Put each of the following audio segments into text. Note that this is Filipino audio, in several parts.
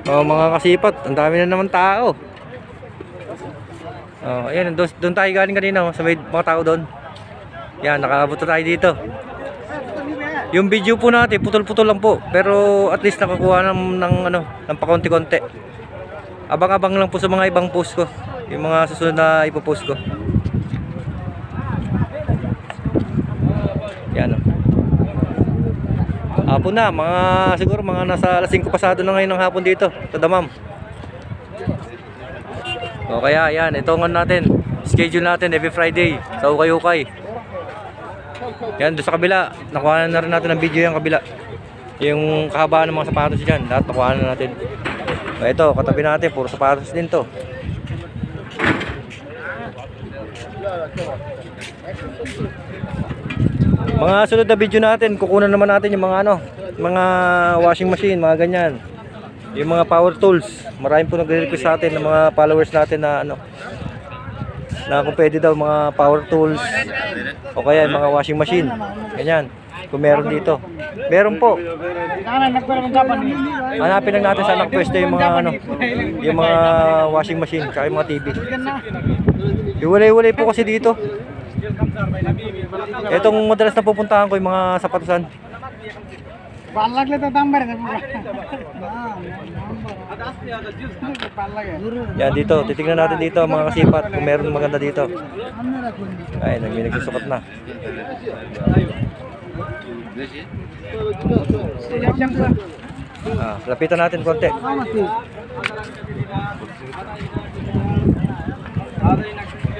Oh, mga kasipat, ang dami na naman tao. Oh, ayan, doon tayo galing kanina, oh, sa may mga tao doon. Yan, nakaabot na tayo dito. Yung video po natin, putol-putol lang po, pero at least nakakuha ng pakonti-konti. Abang-abang lang po sa mga ibang post ko, yung mga susunod na ipopost ko. Yan, oh. Hapon na, siguro mga nasa alas 5 pasado na ngayon ng hapon dito sa Damam. O kaya yan, ito natin, schedule natin every Friday sa Ukay-Ukay. Yan, doon sa kabila, nakuha na rin natin ng video yung kabila. Yung kahabaan ng mga sapatos dyan, lahat nakuha na natin. O ito, katabi natin, puro sapatos din to. Mga sunod na video natin, kukunan naman natin yung mga washing machine, mga ganyan. Yung mga power tools. Maraming po nagre-request sa atin ng mga followers natin na na kung pwede daw mga power tools o kaya yung mga washing machine. Ganyan. Kung meron dito. Meron po. Hanapin lang natin sa nakapwesto yung mga washing machine at yung mga TV. Iwalay-walay po kasi dito. Itong madalas na pupuntahan ko yung mga sapatusan. Yan dito, titignan natin dito mga kasipat kung meron maganda dito. Ay, may nagsusukat na. Lapitan natin konti.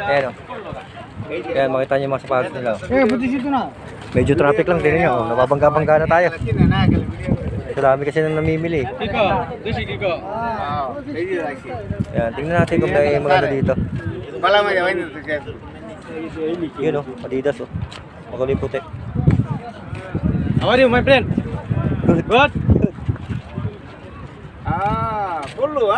Ayan o. Ayan, makita niyo yung mga sapatos nila. Medyo traffic lang din niyo. Nababangga-bangga na tayo. Dami kasi nang namimili. Ayan, tingnan natin kung may maganda dito. Yun o, Adidas o. Makulay puti. How are you, my friend? Good. Good? Polo,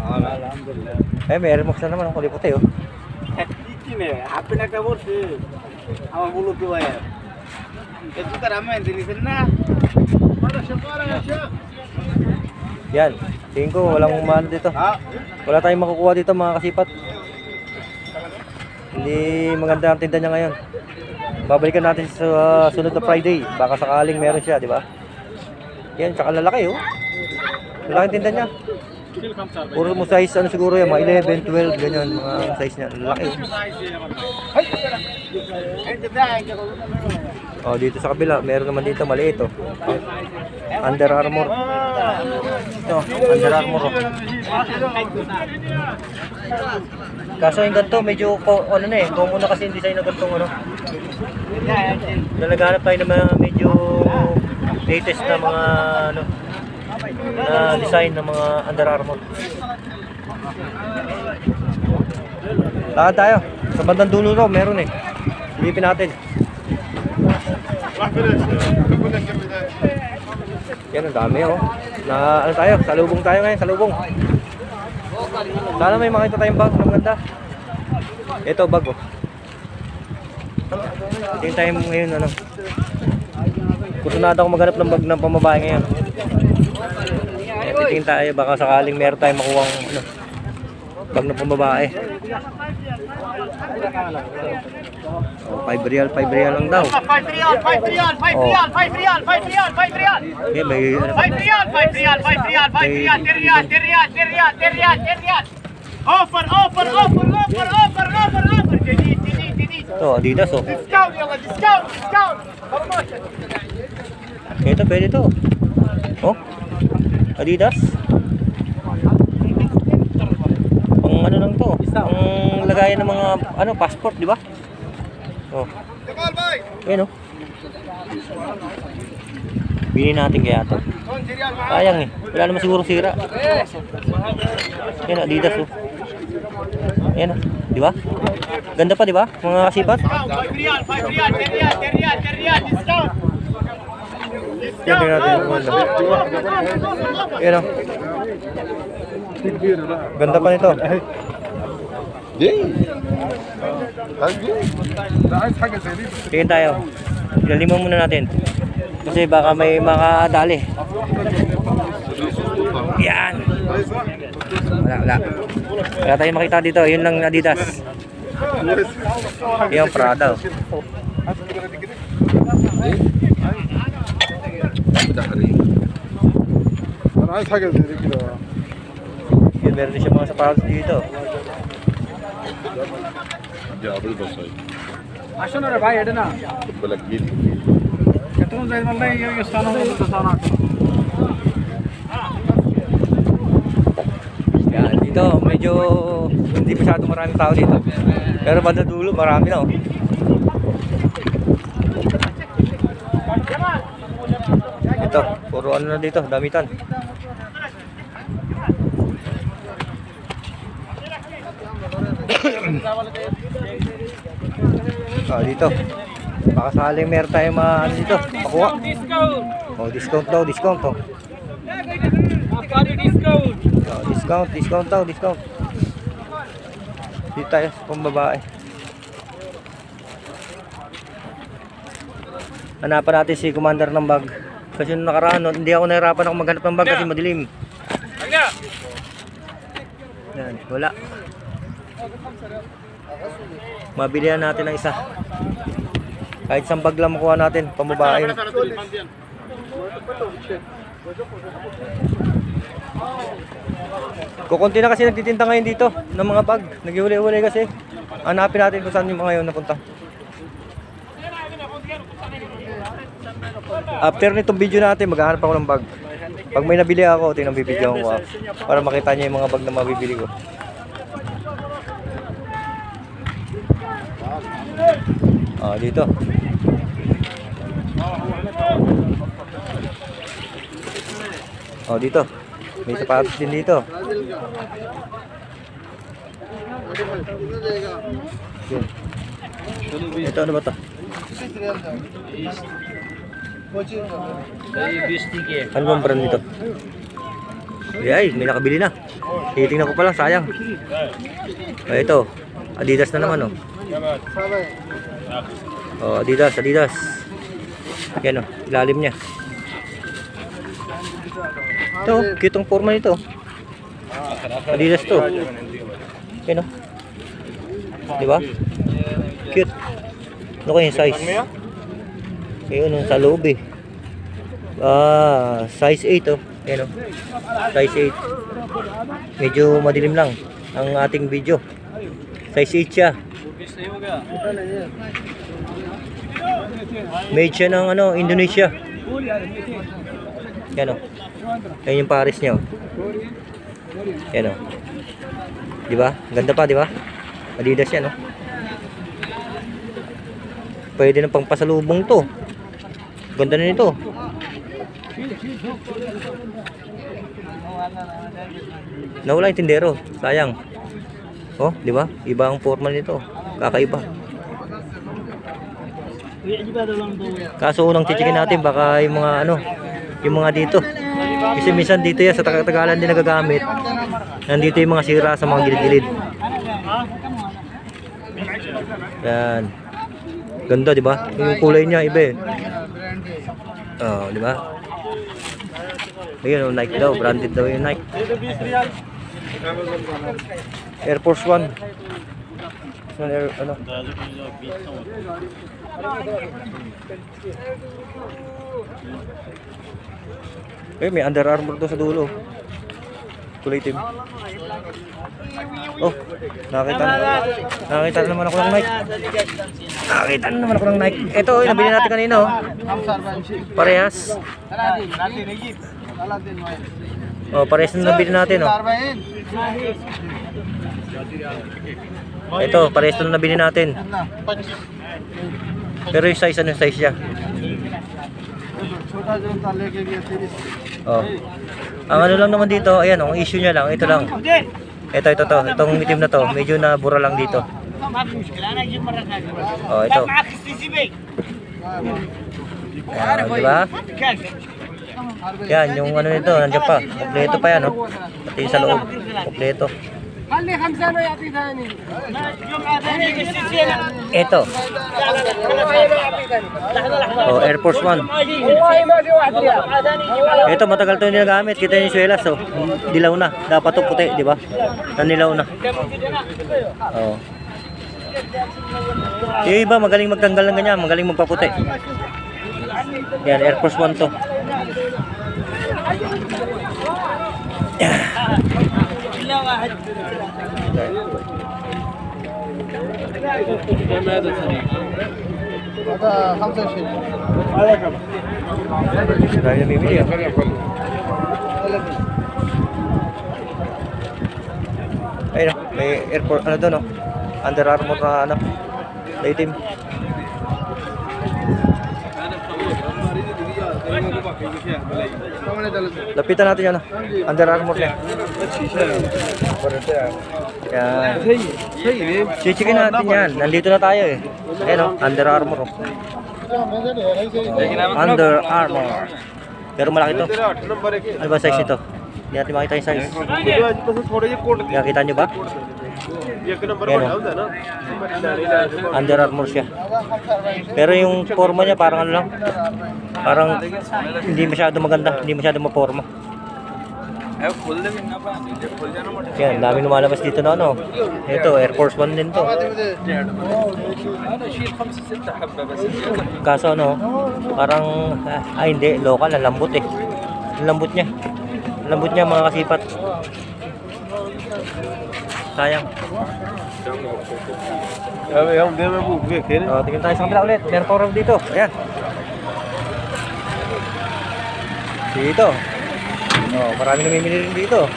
Alhamdulillah. May Air Max na naman, ang kulay puti o. Happy na ka borsi. Ama bulu tu bayar. Itu karamen dinisin na. Yan, tingin ko walang umano dito. Wala tayong makukuha dito mga kasipat. Hindi maganda ang tinda niya ngayon. Babalikan natin sa sunod na Friday. Baka sakaling meron siya, di ba? Yan, tsaka lalaki oh. Lalaki tinda niya. Puro mo size siguro yan, mga 11, 12, ganyan, mga size niya. Lalaki oh. Oh, dito sa kabila, meron naman dito maliit oh. Under Armour. Ito, Under Armour oh. Kaso yung ganito, medyo common na kasi yung design na ganitong Nalaganap tayo ng mga medyo latest na mga na design ng mga Under Armour. Lakad tayo. Sa bandang dulo raw, meron eh. Lipin natin. Yan, ang dami oh. Tayo? Salubong tayo ngayon, salubong. Sana may makita tayong bag ng ganda. Ito, bag oh. Tingin tayo ngayon Kusunada ako maghanap ng bag ng pamabae ngayon. Titingin tayo, baka sakaling meron tayong makuhang bag ng pambabae. Oh, 5 real lang daw. 5 real. Okay, may 5 real. Offer. ito, Adidas oh. Discount, yalla, discount. Promotion. Ito, pwede to. Oh, Adidas. Pang lang to. Pang lagayan ng mga passport, di ba? Oh. Ayan oh. Bili natin kaya to. Sayang eh. Wala naman siguro sira. Ayan, Adidas oh. Ayan oh. Di ba? Ganda pa, di ba? Mga kasipat. 5 real, 10 real, discount. Yan, tingnan natin yung ganda. Ayan oh. Ganda pa nito. Tingin tayo. Ilaliman muna natin. Kasi baka may makadali. Yan. Wala. Wala tayong makita dito. Yun lang Adidas. Yung Prada. Yun, meron din siya mga sapatos dito. আসো না রে ভাই এটা না কত যাই মানে এই স্থান হলো তো সানা Yan, dito medyo hindi masyado maraming tao dito. Pero banda dulo marami na. Oh. Ito, puro ano na dito, damitan. Dito. Baka sakaling meron tayong ano dito, makuha. Oh, discount daw, discount oh. Discount daw, discount. Dito tayo sa pambabae. Hanapan natin si Commander ng bag. Kasi nung nakaraan, hindi ako nahirapan ako maghanap ng bag kasi madilim. Yan, wala. Mabilihan natin ang isa. Kahit isang bag lang makuha natin, pambabae. Kukunti na kasi nagtitinta ngayon dito ng mga bag. Naghihuli-huli kasi. Hanapin natin kung saan yung mga yun napunta. After nitong video natin, maghahanap ako ng bag. Pag may nabili ako, tinambibidyoan ko para makita niya yung mga bag na mabibili ko. Dito. Dito. May sapatos din dito. Yun. Ito ano ba ito? Ano bang brand nito? Ay, may nakabili na. Titingnan ko pa lang, sayang. Ito, Adidas na naman Adidas. Yan ilalim niya. Ito, cute ang forma nito. Adidas to. Yan di ba? Cute. Ano kaya yung size? Ayun, sa loob size 8 Yan size 8. Medyo madilim lang ang ating video. Size 8 siya. Made siya ng Indonesia. Yan Yan yung Paris niya Yan di ba? Ganda pa, di ba? Adidas yan Pwede na pang pasalubong to. Ganda na nito. Nawala yung tindero. Sayang. Di ba? Iba ang forma nito. Kakaiba. Kaso unang chichikin natin baka yung mga yung mga dito. Kasi minsan dito yan sa Tagalan din nagagamit. Nandito yung mga sira sa mga gilid-gilid. Yan. Ganda, di ba? Yung kulay niya iba di ba? Ayun, Nike daw, branded daw yung Nike. Air Force One. May Under Armour to sa dulo. Kulay itim. Nakita na naman ako ng Nike. Ito, nabili natin kanina Parehas. Parehas na nabili natin Ito, parehas na nabili natin. Pero yung size, ano yung size niya? Ang ano lang naman dito, ayan, ang issue niya lang, ito lang. Ito to, itong itim na to, medyo nabura lang dito. Ito. Ayan, diba? Yan, yung ano nito, nandiyan pa. Kompleto pa yan, pati sa loob, kompleto. خلي 5 يعطي ثاني Ito. Oh, Air Force One. والله ما في واحد ريال Ito, matagal to ginagamit. Kita yung swelas, oh. Dilaw na. Dapat to puti, di ba? Nanilaw na. Oh. Yung iba, magaling magtanggal ng ganyan. Magaling magpaputi. Yan, Air Force One to. هذا 25 Dahil namimili, oh. Ayun, oh. May airport, ano doon, oh. Under Armour na, ano, na itim. Lapitan natin yan, oh. Under Armour na. Yan. Chichikin natin yan. Nandito na tayo, eh. Ayun, oh. Under Armour, oh. Under Armour. Pero malaki to. Ano ba size ito? Hindi natin makita yung size. Nakita nyo ba? Ayan, oh. Under Armour siya. Pero yung forma niya parang ano lang. Parang hindi masyado maganda. Hindi masyado maporma. Yan, dami lumalabas dito na ano. Ito, Air Force One din to. Kaso ano, parang, hindi, local, ang lambot eh. Ang lambot niya. Ang lambot niya mga kasipat. Sayang. Tingin tayo sa kabila ulit. Meron pa dito. Ayan. Dito. Marami namimili rin dito.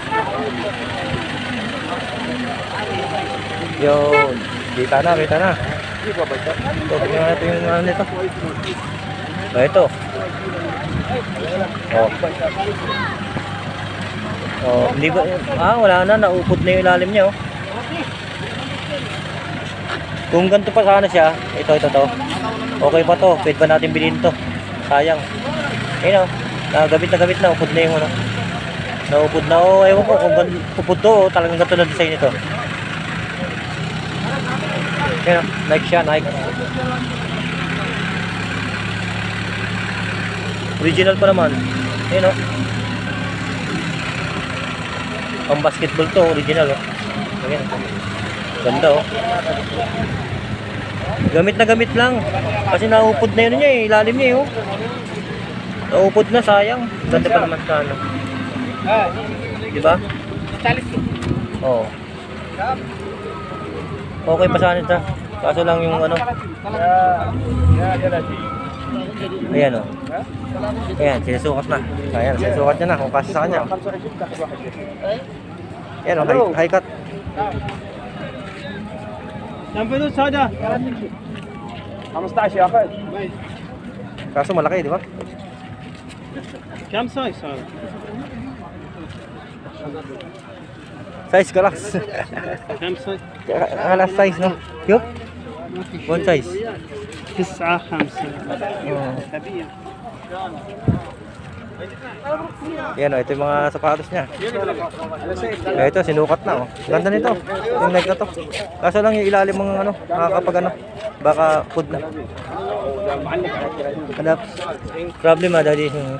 Yun. Kita na. Ito, tingnan natin yung ano nito. Ito. Hindi ba, wala na, naupod na yung ilalim niya, oh. Kung ganito pa sana siya, ito. Okay pa to, pwede ba natin bilhin to? Sayang. Ayun, oh. Gamit na, upod na yung ano. Naupod na, ewan ko kung upod to, talagang ganito na design ito. Ayun, Nike siya, Nike. Original pa naman. Ayun, oh. Pang basketball to, original, oh. Ayan. Ganda, oh. Gamit na gamit lang. Kasi naupod na yun niya, eh. Ilalim niya, oh. Naupod na, sayang. Ganda pa naman sa ano. Diba? Oo. Okay pa sana ito. Kaso lang yung ano. Ayan, oh. Ayan, sinusukat na. Ayan, sinusukat niya na kung kasi sa kanya. Ayan, oh, high cut. ينفذوا هذا 15 يا اخي Kaso malaki, di ba? كم سايز هذا؟ Size ka lang. كم سايز؟ Alas size, no? Yup. One size. 9 5 Yan, oh, ito yung mga sapatos niya. Ito, sinukat na, oh. Ganda nito. Yung Nike na to. Kaso lang yung ilalim mga ano, nakakapag ano, baka food na. Ada problem ada di sini.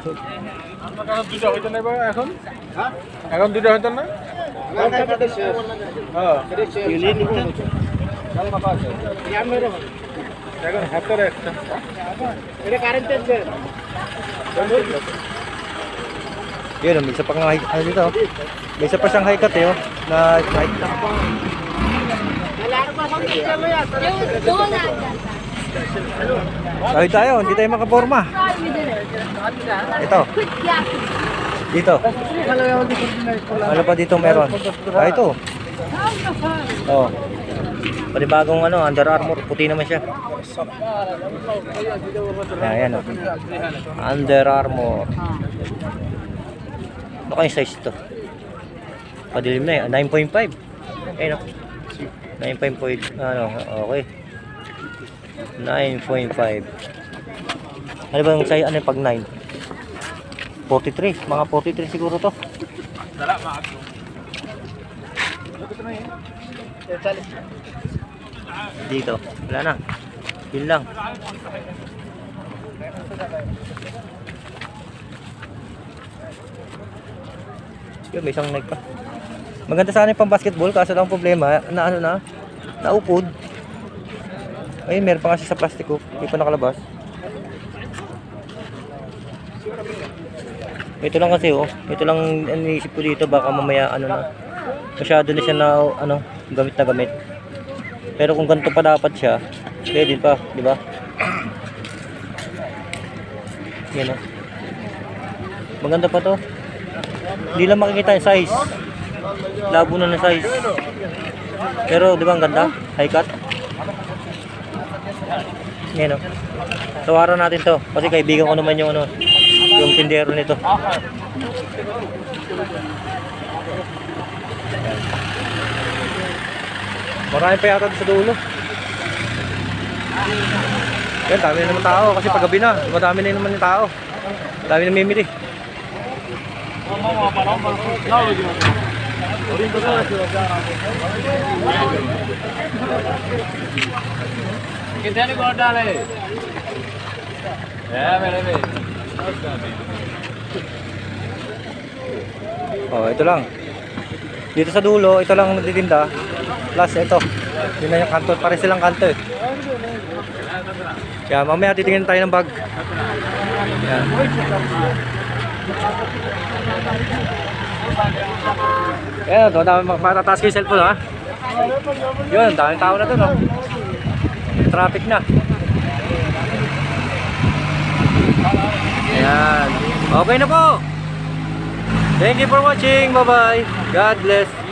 এখন দুটো হতো না এখন হাতের একটা এটা কারেন্ট আছে Yun, may isa pang high, ano dito, oh. May isa pa siyang high cut, eh, oh, na high cut. Kahit tayo, hindi tayo makaporma. Ito. Dito. Ano pa dito meron? Ito. Oh. Panibagong ano, Under Armour, puti naman siya. Ayan, oh. Under Armour. Ano kayong size ito? Padilim na, 9.5. Ayun, oh. 9.5, ano, okay. 9.5. Ano ba yung size, ano yung pag 9? 43, mga 43 siguro to. Dito. Wala na. Yun lang. Yun, may isang nag pa. Maganda sana yung pang basketball, kaso lang ang problema, na ano na, naupod. Ayun, meron pa kasi sa plastiko, hindi pa nakalabas. Ito lang kasi oh, ito lang ang iniisip ko dito, baka mamaya ano na, masyado na siya na ano, gamit na gamit. Pero kung ganito pa dapat siya, pwede pa, di ba? Yan oh. Maganda pa to. Hindi lang makikita yung size. Labo na ng size. Pero di ba ang ganda? High cut. Yan o. Tawaran natin to. Kasi kaibigan ko naman yung ano, yung tindero nito. Marami pa yata sa dulo. Yan, dami na naman tao kasi paggabi na. Madami na naman yung tao. Dami na mimili. कितने ने गोल डाले मेरे में Oh, ito lang. Dito sa dulo, ito lang ang nagtitinda. Plus ito. Yun na yung kanto. Pare silang kanto eh. Kaya mamaya titingin tayo ng bag. Yan. Ayan, ito. Matataas ko yung cellphone ha. Yun, daming tao na doon oh. Traffic na. Ayan. Okay na po. Thank you for watching. Bye-bye. God bless.